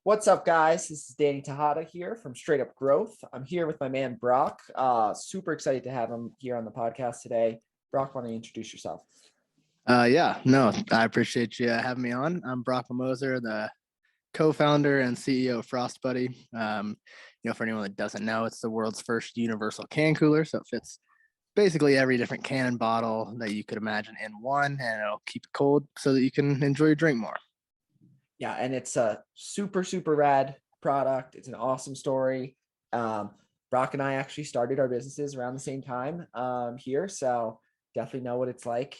What's up, guys? This is Danny Tejada here from Straight Up Growth. I'm here with my man, Brock. Super excited to have him here on the podcast today. Brock, why don't you introduce yourself? I appreciate you having me on. I'm Brock Mammoser, the co-founder and CEO of FrostBuddy. For anyone that doesn't know, it's the world's first universal can cooler. So it fits basically every different can and bottle that you could imagine in one, and it'll keep it cold so that you can enjoy your drink more. Yeah, and it's a super, super rad product. It's an awesome story. Brock and I actually started our businesses around the same time here. So definitely know what it's like,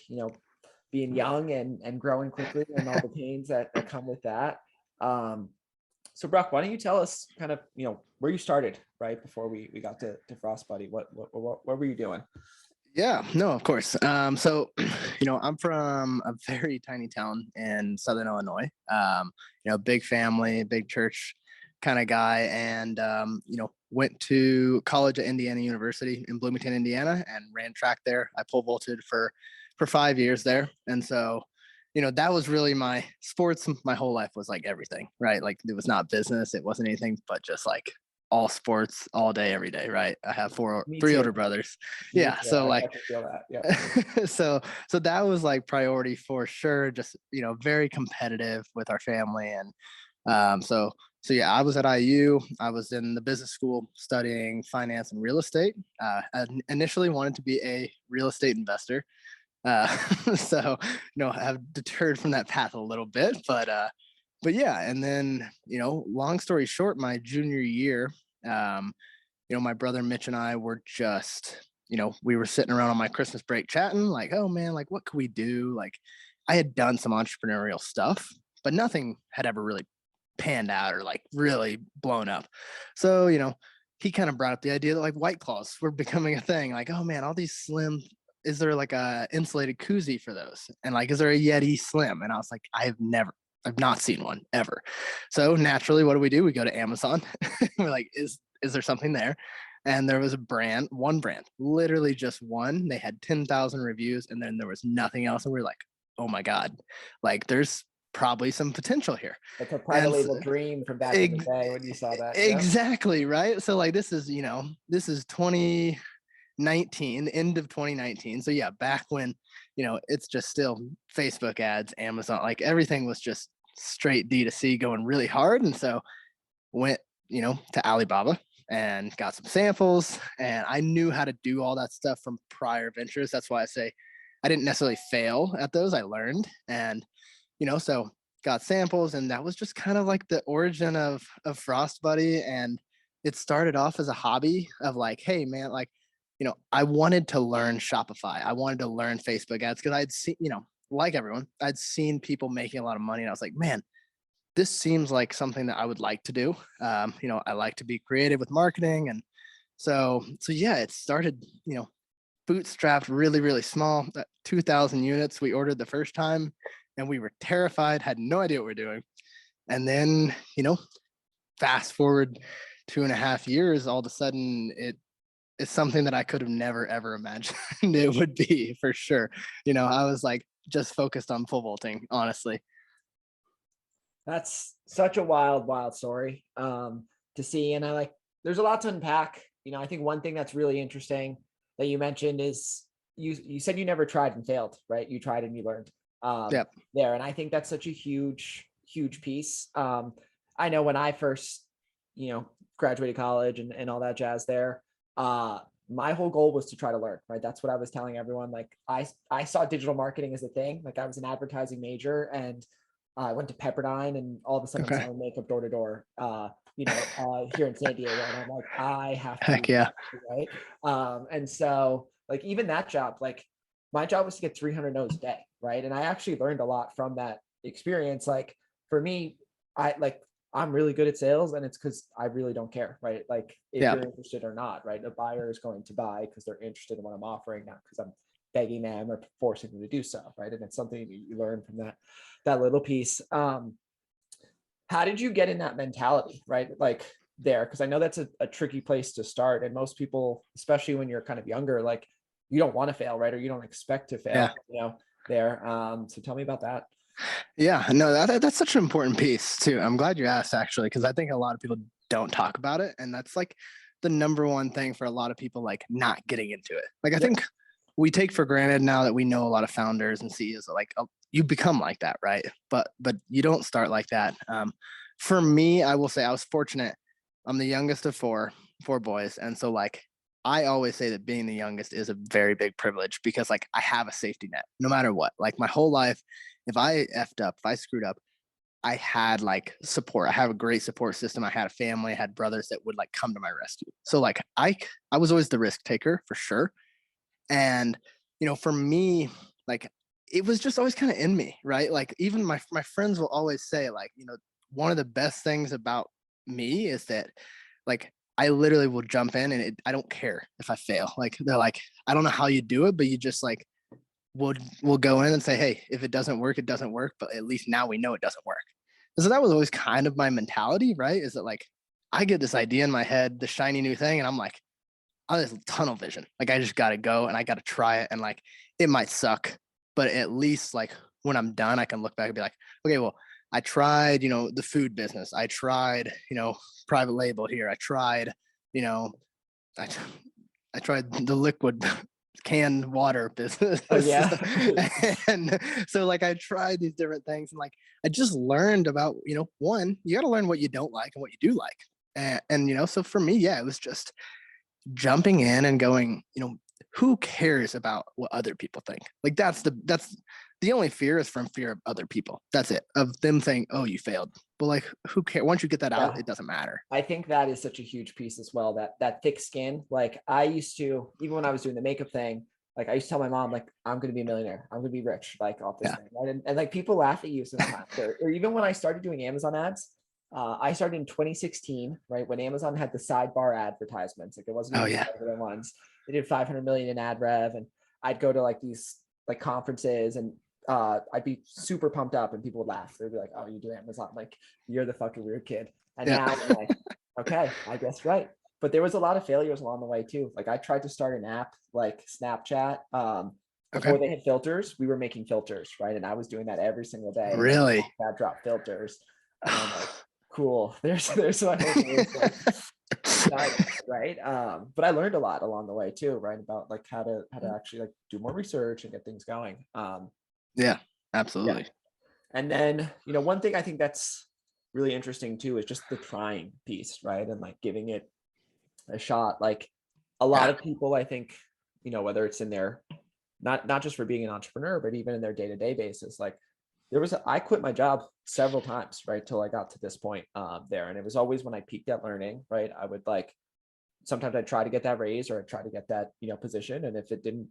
being young and growing quickly and all the pains that come with that. So Brock, why don't you tell us kind of, where you started right before we got to FrostBuddy? What were you doing? Yeah, no, of course. I'm from a very tiny town in Southern Illinois. Big family, big church kind of guy, and went to college at Indiana University in Bloomington, Indiana, and ran track there. I pole vaulted for 5 years there, and so that was really my sports. My whole life was like everything, right? Like it was not business, it wasn't anything, but just like all sports all day, every day, right? I have three older brothers. Yeah. So like, feel that. Yeah. so that was like priority for sure. Just, very competitive with our family. And so yeah, I was at IU. I was in the business school studying finance and real estate. I initially wanted to be a real estate investor. I've deterred from that path a little bit, but yeah, and then, long story short, my junior year, my brother Mitch and I were just, we were sitting around on my Christmas break chatting like, oh man, like what could we do? Like I had done some entrepreneurial stuff, but nothing had ever really panned out or like really blown up. So, he kind of brought up the idea that like White Claws were becoming a thing. Like, oh man, all these slim, is there like a insulated koozie for those? And like, is there a Yeti Slim? And I was like, I've not seen one ever. So naturally, what do? We go to Amazon. We're like, is there something there? And there was one brand, literally just one. They had 10,000 reviews, and then there was nothing else. And we we're like, oh my God, like there's probably some potential here. Like a private label dream from back in the day when you saw that. Exactly. Right. So like, this is 2019, end of 2019. So yeah, back when, it's just still Facebook ads, Amazon, like everything was just straight D2C going really hard. And so went, to Alibaba and got some samples, and I knew how to do all that stuff from prior ventures. That's why I say I didn't necessarily fail at those. I learned, and, so got samples, and that was just kind of like the origin of FrostBuddy. And it started off as a hobby of like, hey man, like, I wanted to learn Shopify. I wanted to learn Facebook ads because I'd seen, like everyone, I'd seen people making a lot of money. And I was like, man, this seems like something that I would like to do. I like to be creative with marketing. And so yeah, it started, bootstrapped really, really small, 2,000 units we ordered the first time. And we were terrified, had no idea what we were doing. And then, fast forward 2.5 years, all of a sudden it's something that I could have never, ever imagined it would be, for sure. I was like just focused on pole vaulting, honestly. That's such a wild story to see. And there's a lot to unpack. I think one thing that's really interesting that you mentioned is you said you never tried and failed, right? You tried and you learned Yep. there. And I think that's such a huge piece. I know when I first, graduated college and all that jazz there, my whole goal was to try to learn, right? That's what I was telling everyone. Like I saw digital marketing as a thing. Like I was an advertising major, and I went to Pepperdine, and all of a sudden I'm selling makeup door to door, here in San Diego. And I'm like, I have to, heck yeah. Right. And so like, even that job, like my job was to get 300 no's a day. Right. And I actually learned a lot from that experience. Like for me, I'm really good at sales, and it's because I really don't care, right? Like if you're interested or not, right? A buyer is going to buy because they're interested in what I'm offering, not because I'm begging them or forcing them to do so, right? And it's something you learn from that little piece. How did you get in that mentality, right? Like there, because I know that's a tricky place to start, and most people, especially when you're kind of younger, like you don't want to fail, right? Or you don't expect to fail, there. So tell me about that. Yeah, no, that's such an important piece too. I'm glad you asked actually, because I think a lot of people don't talk about it, and that's like the number one thing for a lot of people, like not getting into it. Like I Yep. think we take for granted now that we know a lot of founders and CEOs that like, oh, you become like that, right? But you don't start like that. For me, I will say I was fortunate. I'm the youngest of four boys, and so like I always say that being the youngest is a very big privilege because like I have a safety net no matter what. Like my whole life, if I effed up, if I screwed up, I had like support. I have a great support system. I had a family, I had brothers that would like come to my rescue. So like I was always the risk taker for sure. And for me, like it was just always kind of in me, right? Like even my friends will always say like, one of the best things about me is that like I literally will jump in and I don't care if I fail. Like they're like, I don't know how you do it, but you just like we'll go in and say, hey, if it doesn't work, it doesn't work, but at least now we know it doesn't work. And so that was always kind of my mentality, right? Is that like I get this idea in my head, the shiny new thing, and I'm like, oh, this tunnel vision. Like I just gotta go and I gotta try it. And like it might suck, but at least like when I'm done, I can look back and be like, okay, well, I tried, the food business. I tried, private label here. I tried, you know, I, I tried the liquid canned water business. Oh yeah. And so like I tried these different things and like I just learned about, one, you got to learn what you don't like and what you do like. And so for me, yeah, it was just jumping in and going, who cares about what other people think? Like that's the only fear is from fear of other people. That's it. Of them saying, oh, you failed. But like who cares? Once you get that out, Yeah. it doesn't matter. I think that is such a huge piece as well, that thick skin. Like I used to, even when I was doing the makeup thing, like I used to tell my mom, like, I'm going to be a millionaire. I'm going to be rich, like off this Yeah. thing. Right? And like people laugh at you sometimes. Or even when I started doing Amazon ads, I started in 2016, right? When Amazon had the sidebar advertisements, like it wasn't Oh even the yeah. regular ones. They did 500 million in ad rev. And I'd go to like these like conferences and I'd be super pumped up and people would laugh. They'd be like, oh, you do Amazon. Like you're the fucking weird kid. And Yeah. now I'm like, okay, I guess right. But there was a lot of failures along the way too. Like I tried to start an app like Snapchat. Okay. Before they had filters, we were making filters, right? And I was doing that every single day. And then Really? Snapchat dropped filters. And I'm like, cool. There's my whole career. Nice, right? But I learned a lot along the way too, right? About like how to actually like do more research and get things going. Yeah, Yeah. absolutely. And then, one thing I think that's really interesting too is just the trying piece, right? And like giving it a shot. Like a lot Yeah. of people, I think, whether it's in their not just for being an entrepreneur, but even in their day-to-day basis, like I quit my job several times, right? Till I got to this point there. And it was always when I peaked at learning, right? I would like sometimes I'd try to get that raise or I'd try to get that, position. And if it didn't,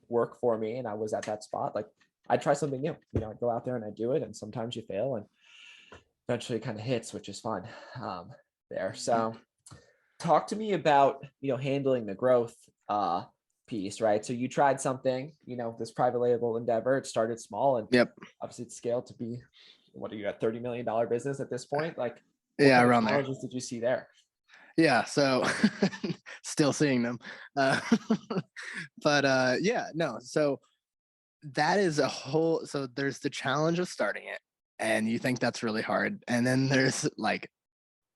work for me and I was at that spot, like I'd try something new, I'd go out there and I'd do it. And sometimes you fail and eventually it kind of hits, which is fun there. So talk to me about, handling the growth piece, right? So you tried something, this private label endeavor, it started small and Yep. obviously it scaled to be, what are you at, $30 million business at this point? Like what Yeah, kind of around there. challenges did you see there? Yeah, so still seeing them. Uh, but yeah, no. So that is a whole so there's the challenge of starting it and you think that's really hard. And then there's like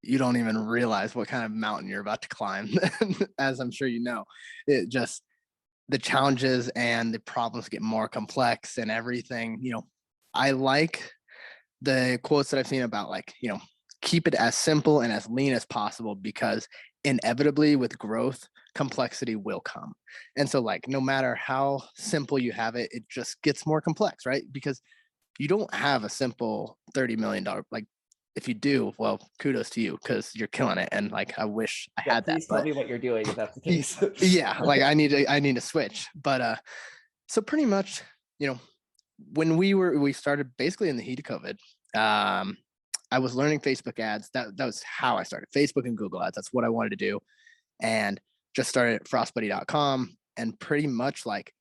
you don't even realize what kind of mountain you're about to climb, as I'm sure you know. It just the challenges and the problems get more complex and everything, I like the quotes that I've seen about like, keep it as simple and as lean as possible because inevitably with growth, complexity will come. And so like no matter how simple you have it, it just gets more complex, right? Because you don't have a simple $30 million like if you do, well, kudos to you because you're killing it. And like I wish I Yeah, had that. please tell But me what you're doing if that's the case. yeah, like I need to switch. But so pretty much, you know, when we started basically in the heat of COVID, I was learning Facebook ads. That was how I started. Facebook and Google ads. That's what I wanted to do. And just started at frostbuddy.com. And pretty much like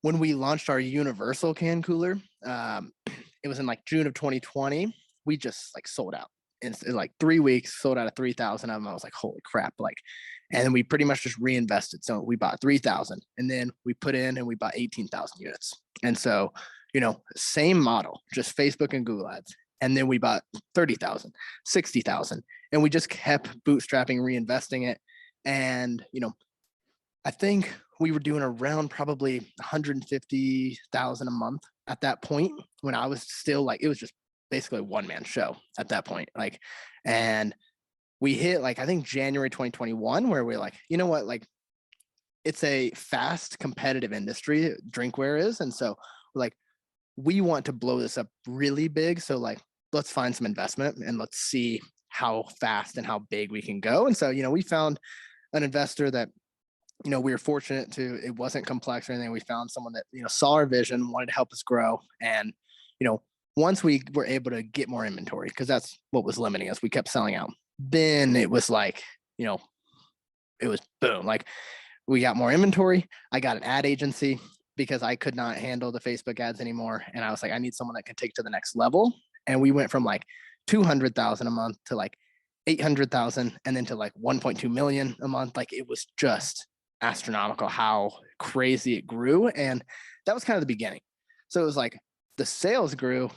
when we launched our universal can cooler, it was in like June of 2020. We just like sold out in like 3 weeks, sold out of 3,000 of them. I was like, holy crap. Like, and then we pretty much just reinvested. So we bought 3,000 and then we put in and we bought 18,000 units. And so same model, just Facebook and Google ads. And then we bought 30,000, 60,000, and we just kept bootstrapping, reinvesting it. And, I think we were doing around probably 150,000 a month at that point, when I was still like, it was just basically a one-man show at that point. Like, and we hit like, I think January 2021, where we're like, you know what, like, it's a fast competitive industry, drinkware is. And so like, we want to blow this up really big. So like, let's find some investment and let's see how fast and how big we can go. And so, we found an investor that, we were fortunate to, it wasn't complex or anything. We found someone that, saw our vision, wanted to help us grow. And, once we were able to get more inventory, because that's what was limiting us, we kept selling out. Then it was like, it was boom. Like, we got more inventory. I got an ad agency because I could not handle the Facebook ads anymore. And I was like, I need someone that can take it to the next level. And we went from like 200,000 a month to like 800,000, and then to like 1.2 million a month. Like, it was just astronomical how crazy it grew. And that was kind of the beginning. So it was like the sales grew,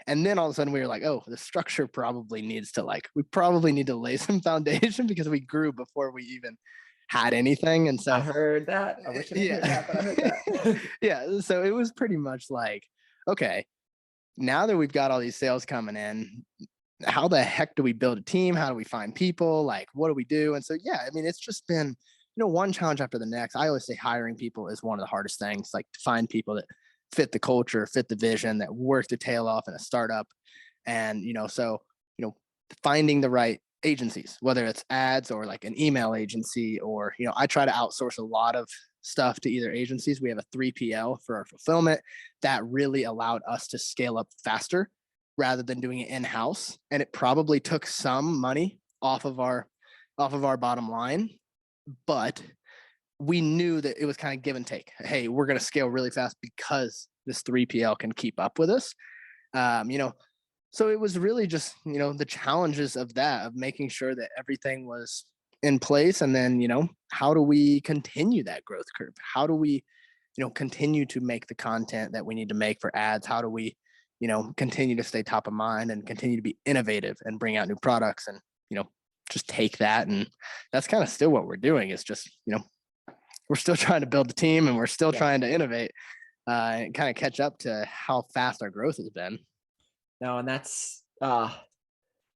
and then all of a sudden we were like, oh, the structure probably needs to we probably need to lay some foundation, because we grew before we even had anything. And so I heard that. I wish I didn't hear that, but I heard that. yeah. So it was pretty much like, okay, now that we've got all these sales coming in, how the heck do we build a team? How do we find people? Like, what do we do? And so, yeah, I mean, it's just been, one challenge after the next. I always say hiring people is one of the hardest things, like to find people that fit the culture, fit the vision, that work the tail off in a startup. And, so, finding the right agencies, whether it's ads or like an email agency, or, I try to outsource a lot of stuff to either agencies. We have a 3PL for our fulfillment that really allowed us to scale up faster rather than doing it in-house. And it probably took some money off of our bottom line, but we knew that it was kind of give and take. Hey, we're going to scale really fast because this 3PL can keep up with us. So it was really just, the challenges of that, of making sure that everything was in place. And then, how do we continue that growth curve? How do we, continue to make the content that we need to make for ads? How do we, continue to stay top of mind and continue to be innovative and bring out new products, and, just take that. And that's kind of still what we're doing, is just, we're still trying to build the team, and we're still trying to innovate and kind of catch up to how fast our growth has been. No, and that's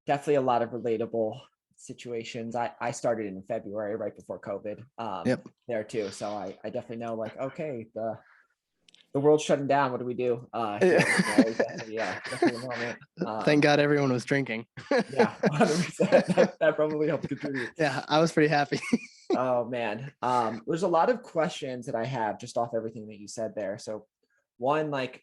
definitely a lot of relatable situations. I started in February, right before COVID, there too. So I definitely know, like, okay, the world's shutting down. What do we do? Definitely a moment. Thank God everyone was drinking. Yeah, 100%. That probably helped contribute. Yeah, I was pretty happy. Oh man. There's a lot of questions that I have just off everything that you said there. So one, like,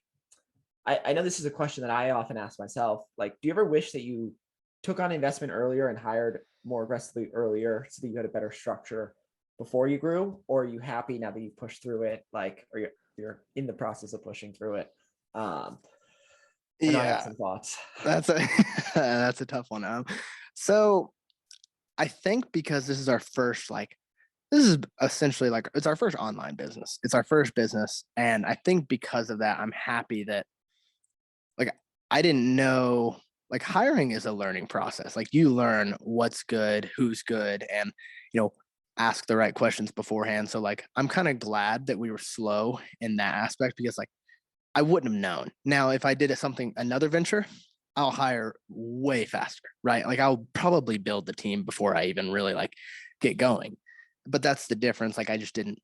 I know this is a question that I often ask myself. Like, do you ever wish that you took on investment earlier and hired more aggressively earlier so that you had a better structure before you grew? Or are you happy now that you've pushed through it? Like, or you're in the process of pushing through it? I have some thoughts. That's a tough one. So I think because this is our first, this is essentially like, it's our first online business. It's our first business. And I think because of that, I'm happy that, like, I didn't know, like, hiring is a learning process. Like, you learn what's good, who's good, and, ask the right questions beforehand. So like, I'm kind of glad that we were slow in that aspect, because like, I wouldn't have known. Now, if I did another venture, I'll hire way faster, right? Like, I'll probably build the team before I even really like get going. But that's the difference. Like, I just didn't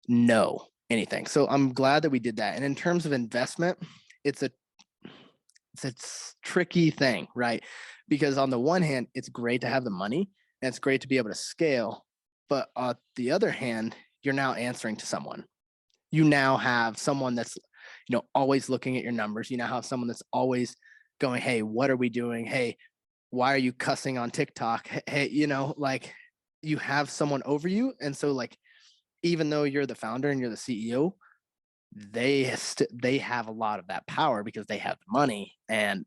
know anything. So I'm glad that we did that. And in terms of investment, it's a tricky thing, right? Because on the one hand, it's great to have the money and it's great to be able to scale. But on the other hand, you're now answering to someone. You now have someone that's, always looking at your numbers. You now have someone that's always going, hey, what are we doing? Hey, why are you cussing on TikTok? Hey, like, you have someone over you. And so like, even though you're the founder and you're the CEO, they have a lot of that power because they have the money. And,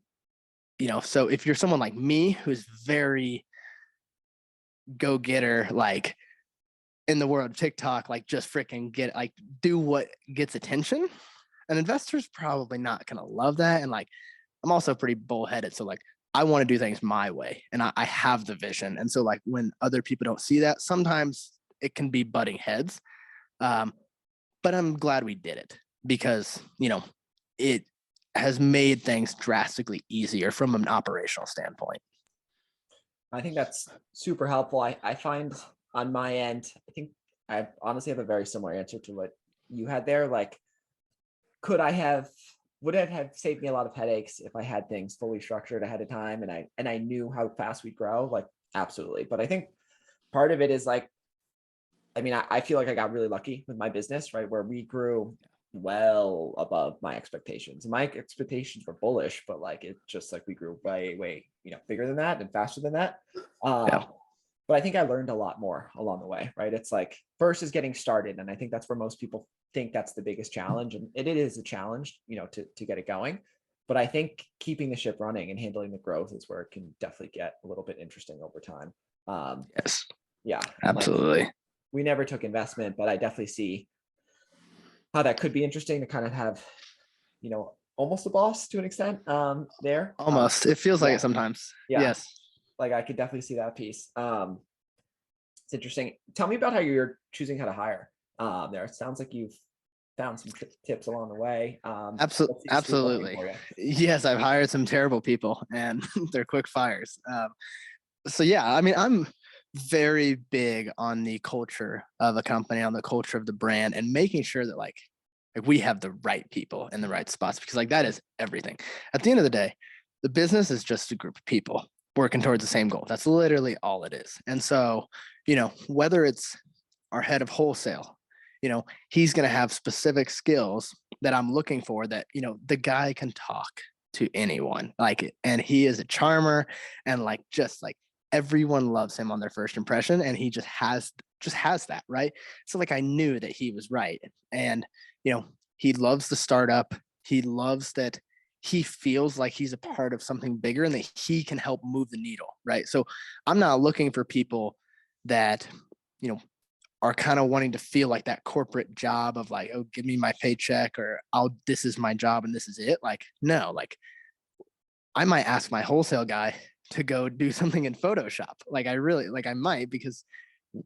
so if you're someone like me, who's very go-getter, like in the world of TikTok, like just freaking do what gets attention, An investor's probably not going to love that. And like, I'm also pretty bullheaded. So like, I want to do things my way and I have the vision. And so like when other people don't see that, sometimes it can be butting heads. Um, but I'm glad we did it because, it has made things drastically easier from an operational standpoint. I think that's super helpful. I find on my end, I think I honestly have a very similar answer to what you had there. Like, would it have saved me a lot of headaches if I had things fully structured ahead of time and I knew how fast we grow? Like, absolutely. But I think part of it is like, I mean, I feel like I got really lucky with my business, right? Where we grew well above my expectations. My expectations were bullish, but like it just like we grew way, bigger than that and faster than that. Yeah. But I think I learned a lot more along the way, right? It's like first is getting started. And I think that's where most people think that's the biggest challenge. And it is a challenge, to get it going. But I think keeping the ship running and handling the growth is where it can definitely get a little bit interesting over time. Yes, Yeah. absolutely. Like, we never took investment, but I definitely see how that could be interesting to kind of have, almost a boss to an extent there. Almost. It feels like Yeah. it sometimes. Yeah. Yes. Like I could definitely see that piece. It's interesting. Tell me about how you're choosing how to hire there. It sounds like you've found some tips along the way. What's super working Absolutely. for you? Yes, I've hired some terrible people and they're quick fires. So yeah, I mean, I'm very big on the culture of a company, on the culture of the brand, and making sure that like we have the right people in the right spots because like that is everything. At the end of the day, the business is just a group of people working towards the same goal. That's literally all it is. And so, whether it's our head of wholesale, he's going to have specific skills that I'm looking for that, the guy can talk to anyone like, and he is a charmer and like, just like everyone loves him on their first impression. And he just has that. Right. So like, I knew that he was right. And, he loves the startup. He loves that he feels like he's a part of something bigger and that he can help move the needle. Right. So I'm not looking for people that, are kind of wanting to feel like that corporate job of like, oh, give me my paycheck or this is my job and this is it. Like, no, like I might ask my wholesale guy to go do something in Photoshop. Like I might, because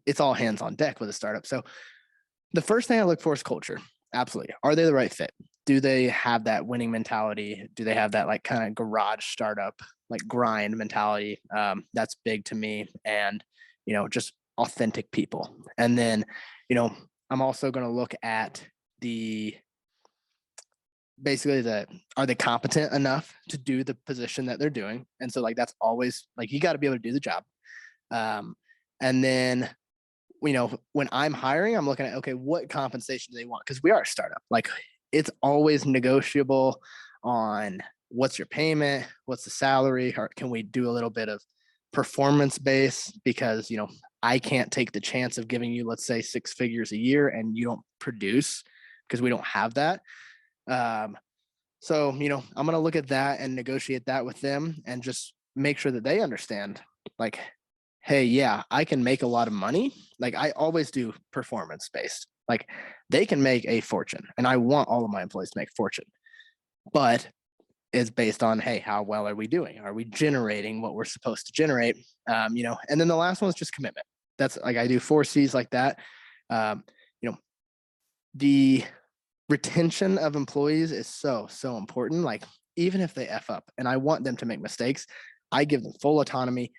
it's all hands on deck with a startup. So the first thing I look for is culture. Absolutely. Are they the right fit? Do they have that winning mentality? Do they have that like kind of garage startup, like grind mentality? That's big to me. And, just authentic people. And then, I'm also going to look at are they competent enough to do the position that they're doing? And so like, that's always like, you got to be able to do the job. And then, when I'm hiring, I'm looking at, okay, what compensation do they want? Because we are a startup. Like it's always negotiable on what's your payment, what's the salary, or can we do a little bit of performance based? Because, I can't take the chance of giving you, let's say 6 figures a year and you don't produce because we don't have that. So, I'm going to look at that and negotiate that with them and just make sure that they understand like, hey, yeah, I can make a lot of money. Like I always do performance based. Like they can make a fortune and I want all of my employees to make a fortune, but it's based on, hey, how well are we doing? Are we generating what we're supposed to generate? And then the last one is just commitment. That's like, I do 4 C's like that. The retention of employees is so important. Like even if they F up and I want them to make mistakes, I give them full autonomy.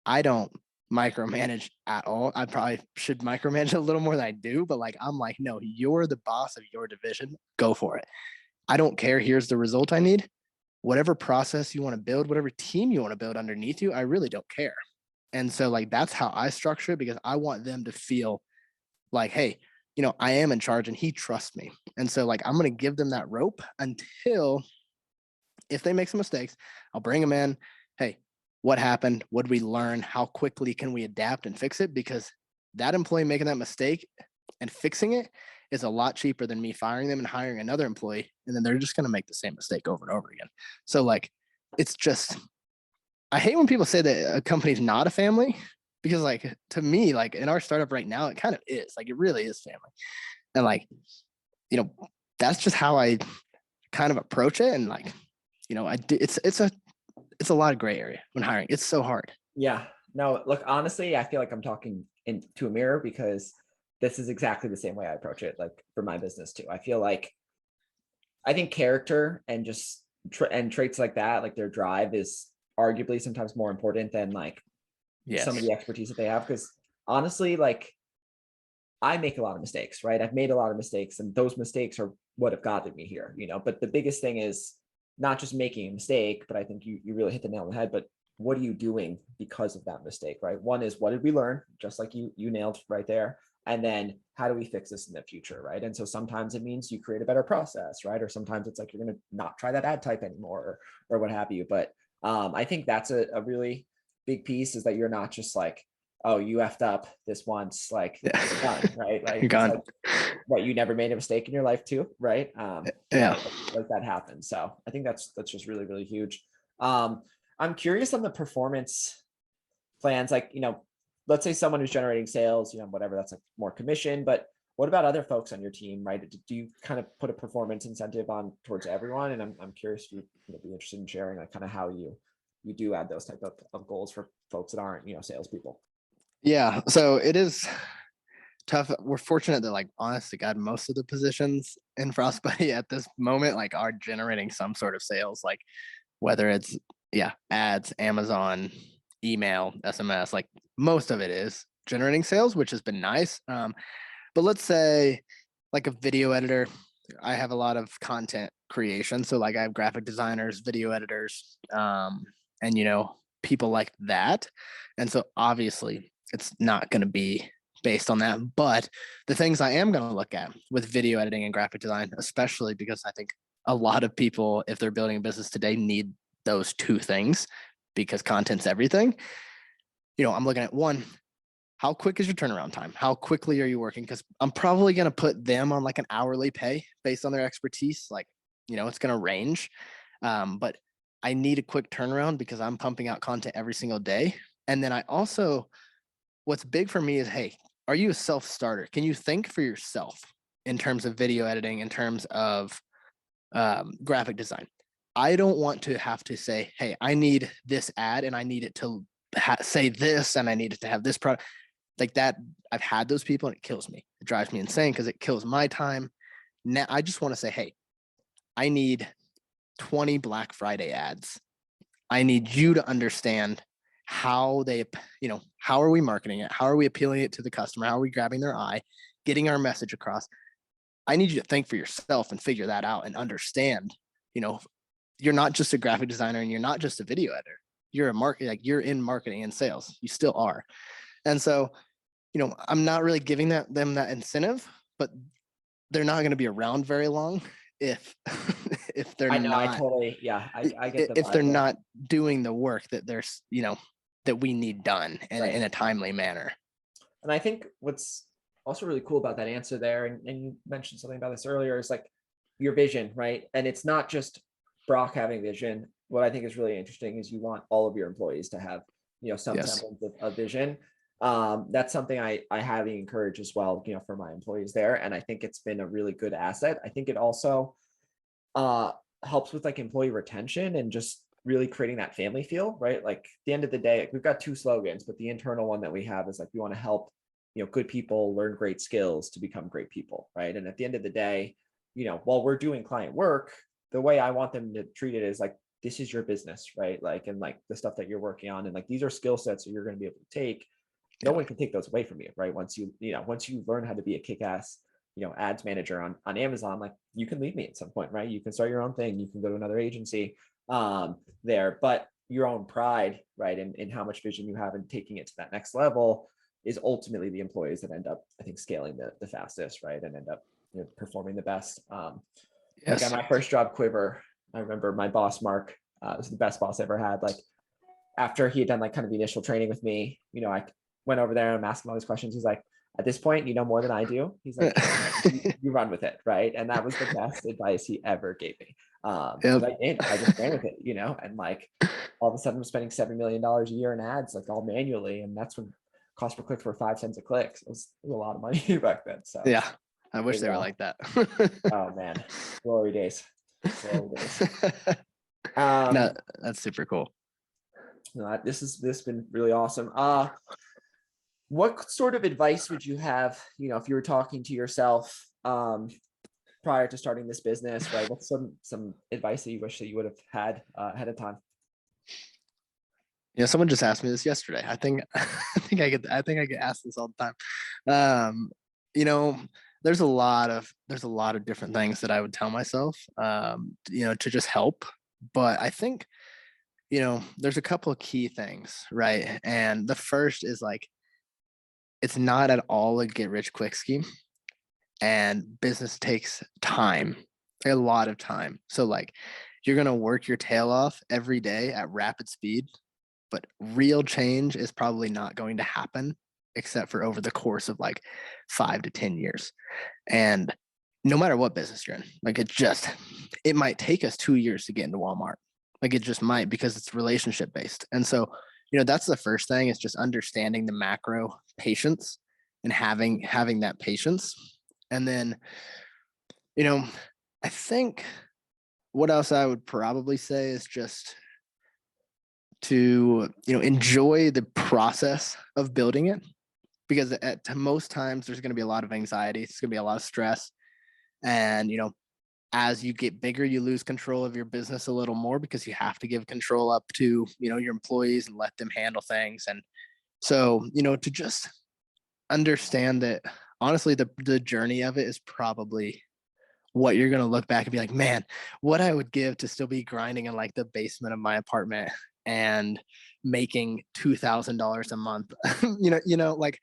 I don't micromanage at all. I probably should micromanage a little more than I do, but like, I'm like, no, you're the boss of your division. Go for it. I don't care. Here's the result I need. Whatever process you want to build, whatever team you want to build underneath you, I really don't care. And so like, that's how I structure it because I want them to feel like, hey, I am in charge and he trusts me. And so like, I'm going to give them that rope until if they make some mistakes, I'll bring them in. Hey, what happened? What did we learn? How quickly can we adapt and fix it? Because that employee making that mistake and fixing it is a lot cheaper than me firing them and hiring another employee. And then they're just going to make the same mistake over and over again. So like, it's just, I hate when people say that a company's not a family because like, to me, like in our startup right now, it kind of is like, it really is family. And like, that's just how I kind of approach it. And like, it's a lot of gray area when hiring. It's so hard. Yeah. No, look, honestly, I feel like I'm talking into a mirror because this is exactly the same way I approach it, like for my business too. I think character and just and traits like that, like their drive is arguably sometimes more important than like some of Yes. the expertise that they have. Because honestly, like I make a lot of mistakes, right? I've made a lot of mistakes, and those mistakes are what have gotten me here, But the biggest thing is not just making a mistake, but I think you really hit the nail on the head. But what are you doing because of that mistake, right? One is, what did we learn? Just like you nailed right there. And then how do we fix this in the future, right? And so sometimes it means you create a better process, right? Or sometimes it's like you're going to not try that ad type anymore, or what have you. But I think that's a really big piece, is that you're not just like, oh, you effed up this once, like it's done, right? Like You're it's gone. like, what, you never made a mistake in your life too, right? Yeah. Like that happens. So I think that's just really, really huge. I'm curious on the performance plans, like, let's say someone who's generating sales, whatever, that's like more commission, but what about other folks on your team, right? Do you kind of put a performance incentive on towards everyone? And I'm curious if you'd be interested in sharing like kind of how you do add those type of goals for folks that aren't, salespeople. Yeah. So it is tough. We're fortunate that, like, honest to God, most of the positions in FrostBuddy at this moment, like, are generating some sort of sales, like whether it's ads, Amazon, email, SMS, like most of it is generating sales, which has been nice. But let's say like a video editor, I have a lot of content creation. So like I have graphic designers, video editors, and people like that. And so obviously it's not going to be based on that. But the things I am going to look at with video editing and graphic design, especially because I think a lot of people, if they're building a business today, need those two things because content's everything. I'm looking at one, how quick is your turnaround time? How quickly are you working? Because I'm probably going to put them on like an hourly pay based on their expertise. Like, it's going to range. But I need a quick turnaround because I'm pumping out content every single day. And then I also, what's big for me is, hey, are you a self-starter? Can you think for yourself in terms of video editing, in terms of graphic design? I don't want to have to say, hey, I need this ad and I need it to say this and I need it to have this product. Like that, I've had those people and it kills me. It drives me insane because it kills my time. Now I just want to say, hey, I need 20 Black Friday ads. I need you to understand how how are we marketing it? How are we appealing it to the customer? How are we grabbing their eye, getting our message across? I need you to think for yourself and figure that out and understand, you're not just a graphic designer and you're not just a video editor. You're you're in marketing and sales. You still are. And so, I'm not really giving them that incentive, but they're not going to be around very long if if they're I know, not I totally, yeah, I get the if they're vibe there. not doing the work that there's that we need done Right. in a timely manner. And I think what's also really cool about that answer there, and you mentioned something about this earlier, is like your vision, right? And it's not just Brock having vision. What I think is really interesting is you want all of your employees to have, some Yes. semblance of vision. That's something I highly encourage as well, for my employees there. And I think it's been a really good asset. I think it also helps with like employee retention and just really creating that family feel, right? Like at the end of the day, we've got two slogans, but the internal one that we have is like, we want to help, good people learn great skills to become great people, right? And at the end of the day, while we're doing client work, the way I want them to treat it is like, this is your business, right? Like, and like the stuff that you're working on, and like, these are skill sets that you're going to be able to take. No one can take those away from you, right? Once you learn how to be a kick-ass, ads manager on Amazon, like you can leave me at some point, right? You can start your own thing. You can go to another agency there, but your own pride, right? And how much vision you have and taking it to that next level is ultimately the employees that end up, I think, scaling the fastest, right? And end up, performing the best. Like Yes. at my first job, Quiver, I remember my boss, Mark, was the best boss I ever had. Like after he had done like kind of the initial training with me, I went over there and I'm asking all these questions. He's like, at this point, you know more than I do. He's like, you run with it, right? And that was the best advice he ever gave me. Because I just ran with it, and like all of a sudden I'm spending $7 million a year in ads, like all manually. And that's when cost per click were 5 cents a click. So it was a lot of money back then. So Yeah. I wish they were like that. oh man, glory days. So it is. Um, No, that's super cool. no, this has been really awesome. What sort of advice would you have, if you were talking to yourself prior to starting this business, right? What's some advice that you wish that you would have had ahead of time? Someone just asked me this yesterday. I think I get asked this all the time. You know, there's a lot of different things that I would tell myself, to just help. But I think, there's a couple of key things, right? And the first is like, it's not at all a get rich quick scheme, and business takes time, a lot of time. So like, you're gonna work your tail off every day at rapid speed, but real change is probably not going to happen except for over the course of like 5 to 10 years. And no matter what business you're in, like it might take us 2 years to get into Walmart. Like it just might, because it's relationship based. And so, that's the first thing, is just understanding the macro patience and having that patience. And then, I think what else I would probably say is just to, enjoy the process of building it, because at most times there's going to be a lot of anxiety, it's going to be a lot of stress. And as you get bigger, you lose control of your business a little more, because you have to give control up to your employees and let them handle things. And so to just understand that, honestly, the journey of it is probably what you're going to look back and be like, man, what I would give to still be grinding in like the basement of my apartment and making $2,000 a month. Like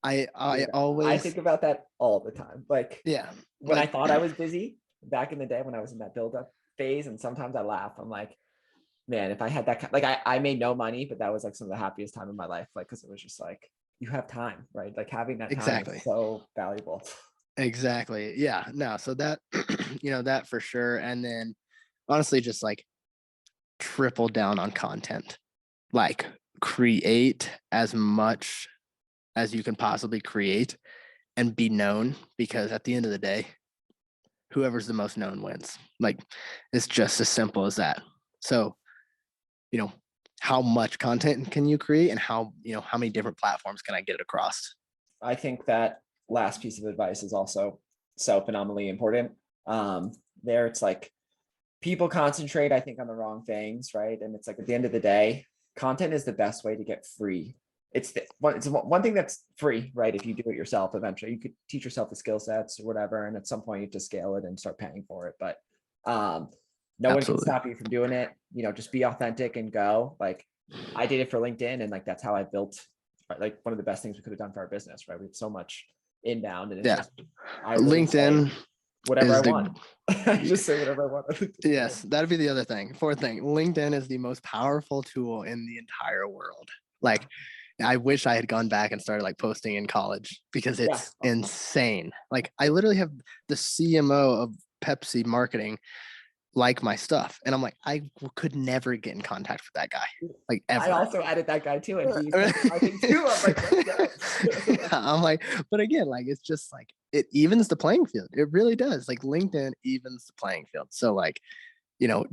I Dude, I always, think about that all the time. Like yeah, when I like, thought I was busy back in the day when I was in that build-up phase, and sometimes I laugh. I'm like, man, if I had that, like I made no money, but that was like some of the happiest time in my life. Like, because it was just like, you have time, right? Like having that time is exactly. so valuable. Exactly. Yeah. No. So that, that for sure. And then honestly, just like triple down on content, like create as much as you can possibly create and be known, because at the end of the day, whoever's the most known wins. Like, it's just as simple as that. So, you know, how much content can you create, and how many different platforms can I get it across? I think that last piece of advice is also so phenomenally important. There, it's like people concentrate, I think, on the wrong things, right? And it's like at the end of the day, content is the best way to get free. It's one thing that's free, right? If you do it yourself, eventually you could teach yourself the skill sets or whatever, and at some point you have to scale it and start paying for it. But no one can Absolutely. stop you from doing it. Just be authentic and go. Like I did it for LinkedIn, and like that's how I built like one of the best things we could have done for our business, right? We have so much inbound, and it's Yeah. just I really say LinkedIn whatever I is want. the I just say whatever I want. yes, that'd be the other thing. Fourth thing, LinkedIn is the most powerful tool in the entire world. Like, I wish I had gone back and started like posting in college, because Yeah. it's insane. Like, I literally have the CMO of Pepsi marketing like my stuff, and I'm like, I could never get in contact with that guy, like, I ever. also added that guy too, and he accepted my thing too. I'm like, let's go. Yeah, I'm like, but again, like, it's just like, it evens the playing field. It really does. Like, LinkedIn evens the playing field. So like,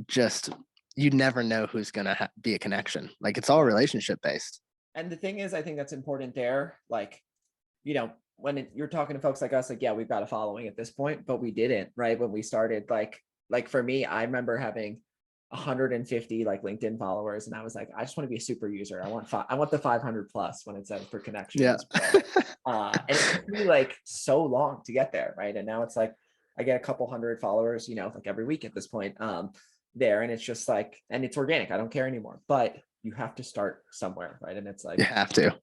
just, you never know who's gonna be a connection. Like, it's all Yeah. relationship based. And the thing is, I think that's important there. Like, when you're talking to folks like us, like, yeah, we've got a following at this point, but we didn't, right? When we started, like for me, I remember having 150 like LinkedIn followers, and I was like, I just want to be a super user. I want the 500 plus when it says for Yeah. connections. But, and it took me like so long to get there, right? And now it's like I get a couple hundred followers, like every week at this point, there, and it's just like, and it's organic. I don't care anymore, but you have to start somewhere, right? And it's You like have to.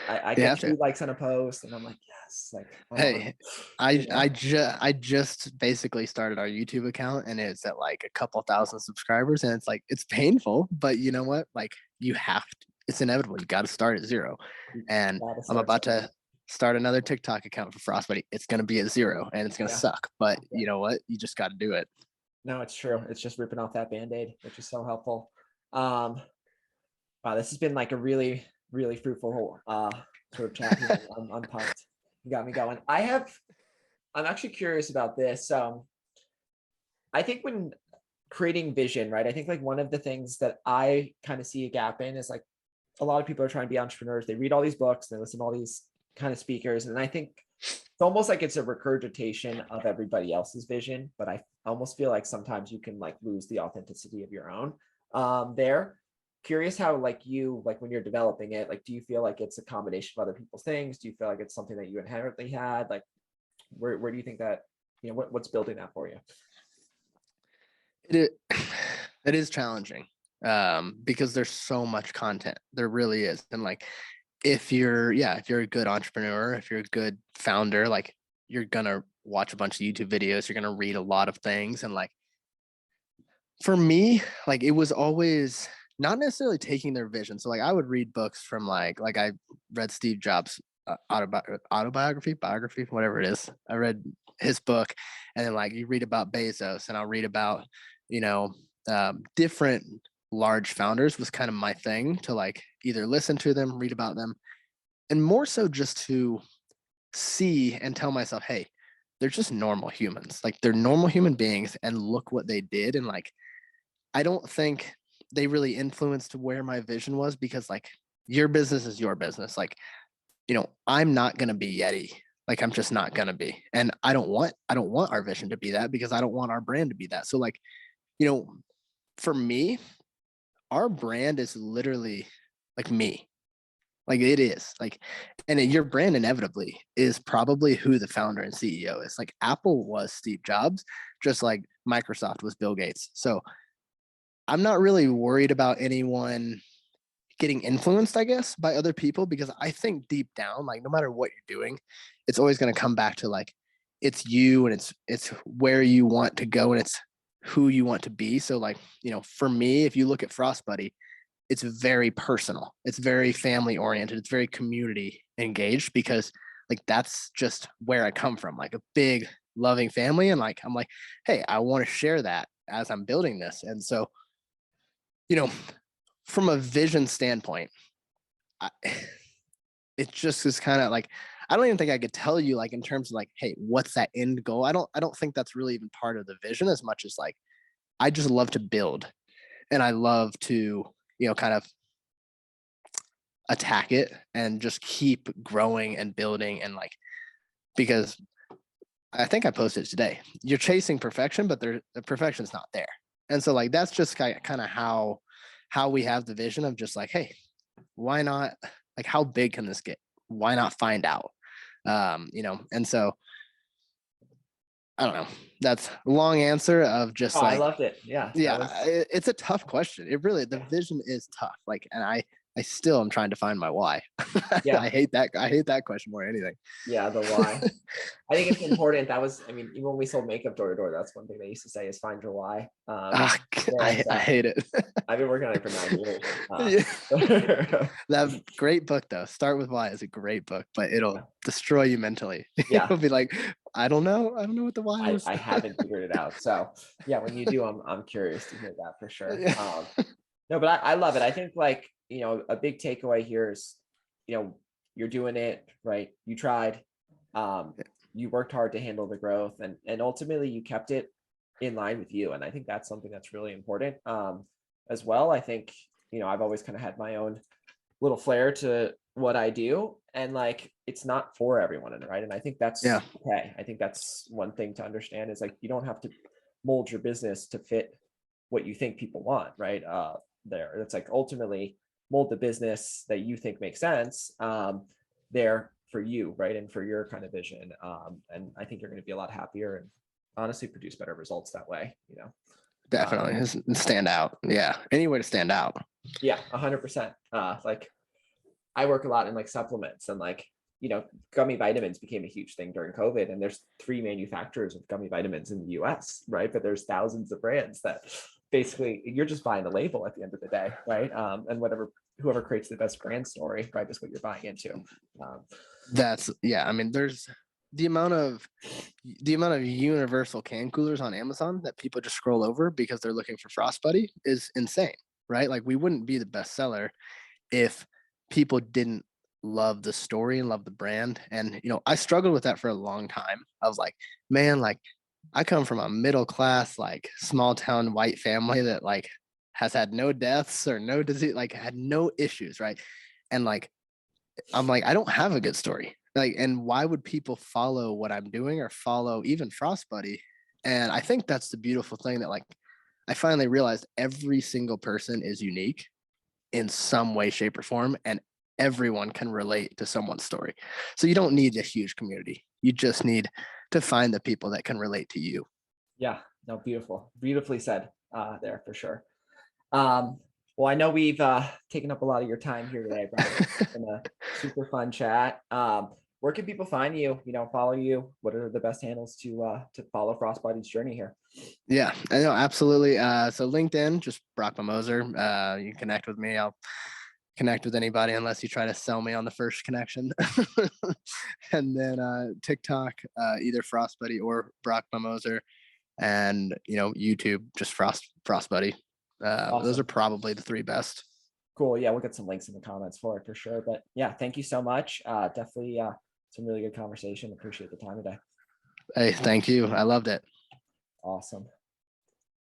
I You get have to. 2 likes on a post, and I'm like, yes, like come on, Hey, I just basically started our YouTube account, and it's at like a couple thousand subscribers, and it's like, it's painful, but you know what? Like, you have to, it's inevitable. You got to start at zero. you And gotta I'm start about somewhere. to start another TikTok account for FrostBuddy. It's gonna be at zero, and it's gonna Yeah, suck. But yeah. you know what? You just got to do it. No, it's true. It's just ripping off that band-aid, which is so helpful. Um, wow, this has been like a really, really fruitful sort of chat here. I'm pumped. You got me going. I'm actually curious about this. I think when creating vision, right? I think like one of the things that I kind of see a gap in is like a lot of people are trying to be entrepreneurs. They read all these books, they listen to all these kind of speakers. And I think it's almost like it's a regurgitation of everybody else's vision, but I almost feel like sometimes you can like lose the authenticity of your own there. Curious how like you, like when you're developing it, like, do you feel like it's a combination of other people's things? Do you feel like it's something that you inherently had? Like, where do you think that, what's building that for you? It it is challenging because there's so much content. There really is. And like if you're a good entrepreneur, if you're a good founder, like you're gonna watch a bunch of YouTube videos, you're gonna read a lot of things. And like for me, like it was always not necessarily taking their vision. So like I would read books from like I read Steve Jobs autobiography, biography, whatever it is. I read his book, and then like you read about Bezos, and I'll read about different large founders was kind of my thing to like either listen to them, read about them, and more so just to see and tell myself, hey, they're just normal humans. Like they're normal human beings, and look what they did. And like I don't think they really influenced where my vision was, because like your business is your business. Like, I'm not going to be Yeti. Like I'm just not going to be. And I don't want our vision to be that, because I don't want our brand to be that. So like, for me, our brand is literally like me. Like it is like, and your brand inevitably is probably who the founder and CEO is. Like Apple was Steve Jobs, just like Microsoft was Bill Gates. So I'm not really worried about anyone getting influenced, I guess, by other people, because I think deep down, like no matter what you're doing, it's always going to come back to like, it's you, and it's where you want to go, and it's who you want to be. So like, for me, if you look at FrostBuddy, it's very personal. It's very family oriented. It's very community engaged, because like, that's just where I come from, like a big loving family. And like, I'm like, hey, I want to share that as I'm building this. And so, from a vision standpoint, I, it just is kind of like, I don't even think I could tell you like in terms of like, hey, what's that end goal? I don't think that's really even part of the vision, as much as like I just love to build, and I love to, kind of attack it and just keep growing and building. And like, because I think I posted today, you're chasing perfection, but the perfection's not there. And so like that's just kind of how we have the vision of just like, hey, why not, like how big can this get? Why not find out? And so I don't know. That's a long answer of just I like, loved it. Yeah. it's a tough question. It really, the vision is tough. Like, and I still am trying to find my why. Yeah. I hate that question more than anything. Yeah. The why. I think it's important. Even when we sold makeup door to door, that's one thing they used to say is find your why. I hate it. I've been working on it for 9 years. That great book though. Start with Why is a great book, but it'll destroy you mentally. Yeah. It'll be like, I don't know what the why is. I haven't figured it out. So yeah, when you do, I'm curious to hear that for sure. No, but I love it. I think like, a big takeaway here is, you're doing it right. You tried, you worked hard to handle the growth, and ultimately you kept it in line with you. And I think that's something that's really important as well. I think, I've always kind of had my own little flair to what I do, and like it's not for everyone, right? And I think that's okay. I think that's one thing to understand, is like you don't have to mold your business to fit what you think people want, right? It's like ultimately mold the business that you think makes sense there for you, right? And for your kind of vision. And I think you're going to be a lot happier and honestly produce better results that way, Definitely. Stand out. Yeah. Any way to stand out. Yeah, 100%. Like I work a lot in like supplements, and like, gummy vitamins became a huge thing during COVID, and there's 3 manufacturers of gummy vitamins in the US, right? But there's thousands of brands that basically you're just buying the label at the end of the day, right? And whoever creates the best brand story, right, is what you're buying into. I mean, there's the amount of universal can coolers on Amazon that people just scroll over because they're looking for FrostBuddy is insane, right? Like we wouldn't be the best seller if people didn't love the story and love the brand. And I struggled with that for a long time. I was like, man, like I come from a middle class, like small town white family that like has had no deaths or no disease, like had no issues, right? And like I'm like, I don't have a good story. Like, and why would people follow what I'm doing or follow even FrostBuddy? And I think that's the beautiful thing that like I finally realized every single person is unique in some way, shape, or form, and everyone can relate to someone's story. So you don't need a huge community. You just need to find the people that can relate to you. Yeah, no, beautiful, beautifully said there for sure. Well, I know we've taken up a lot of your time here today, Brian. It's been a super fun chat. Where can people find you? Follow you. What are the best handles to follow FrostBuddy's journey here? Yeah, I know, absolutely. So LinkedIn, just Brock Mammoser. You can connect with me. I'll connect with anybody unless you try to sell me on the first connection. And then TikTok, either FrostBuddy or Brock Mammoser, and YouTube, just FrostBuddy. Those are Awesome. probably the three best. Cool. Yeah, we'll get some links in the comments for it for sure. But yeah, thank you so much. Definitely some really good conversation. Appreciate the time today. Hey, thank you. I loved it. Awesome.